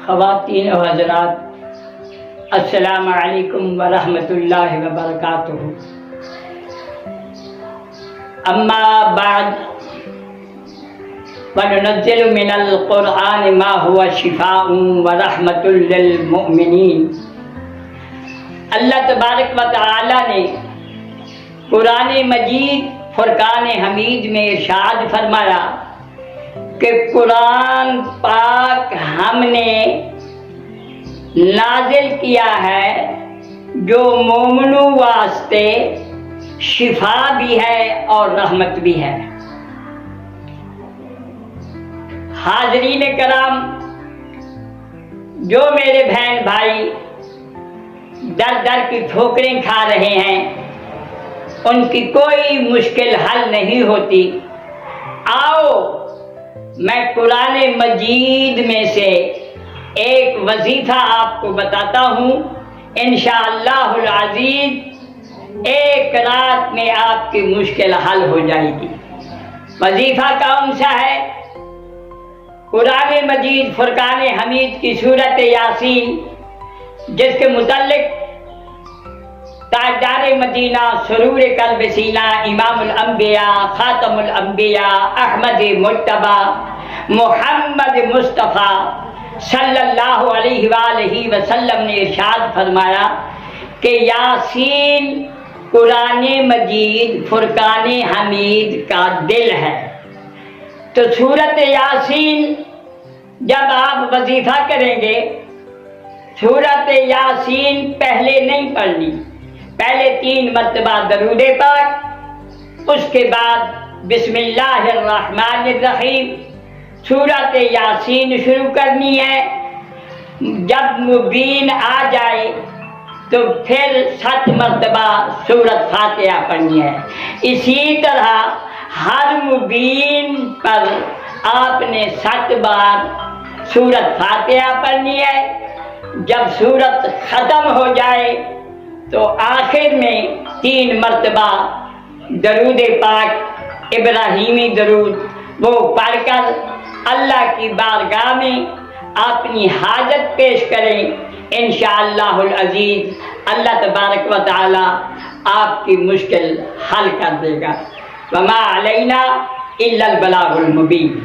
خواتین و حضرات، السلام علیکم ورحمۃ اللہ وبرکاتہ۔ اما بعد وننزل من القرآن ما هو شفاء ورحمۃ للمؤمنین۔ اللہ تبارک و تعالی نے قرآن مجید فرقان حمید میں ارشاد فرمایا کہ قرآن پاک ہم نے نازل کیا ہے جو مومنوں واسطے شفا بھی ہے اور رحمت بھی ہے۔ حاضرین کرام، جو میرے بہن بھائی در در کی ٹھوکریں کھا رہے ہیں، ان کی کوئی مشکل حل نہیں ہوتی۔ آؤ میں قرآن مجید میں سے ایک وظیفہ آپ کو بتاتا ہوں، انشاءاللہ العزیز ایک رات میں آپ کی مشکل حل ہو جائے گی۔ وظیفہ کون سا ہے؟ قرآن مجید فرقان حمید کی سورت یاسین، جس کے متعلق تاجدار مدینہ، سرور قلب سینہ، امام الانبیاء، خاتم الانبیاء، احمد مجتبی، محمد مصطفیٰ صلی اللہ علیہ وآلہ وسلم نے ارشاد فرمایا کہ یاسین قرآن مجید فرقان حمید کا دل ہے۔ تو سورت یاسین جب آپ وظیفہ کریں گے، سورت یاسین پہلے نہیں پڑھنی، پہلے 3 مرتبہ درود پاک، اس کے بعد بسم اللہ الرحمن الرحیم سورت یاسین شروع کرنی ہے۔ جب مبین آ جائے تو پھر 7 مرتبہ سورت فاتحہ پڑھنی ہے۔ اسی طرح ہر مبین پر آپ نے 7 بار سورت فاتحہ پڑھنی ہے۔ جب سورت ختم ہو جائے تو آخر میں 3 مرتبہ درود پاک، ابراہیمی درود، وہ پڑھ کر اللہ کی بارگاہ میں اپنی حاجت پیش کریں۔ انشاءاللہ العزیز اللہ تبارک و تعالی آپ کی مشکل حل کر دے گا۔ وما علینا الا البلاغ المبین۔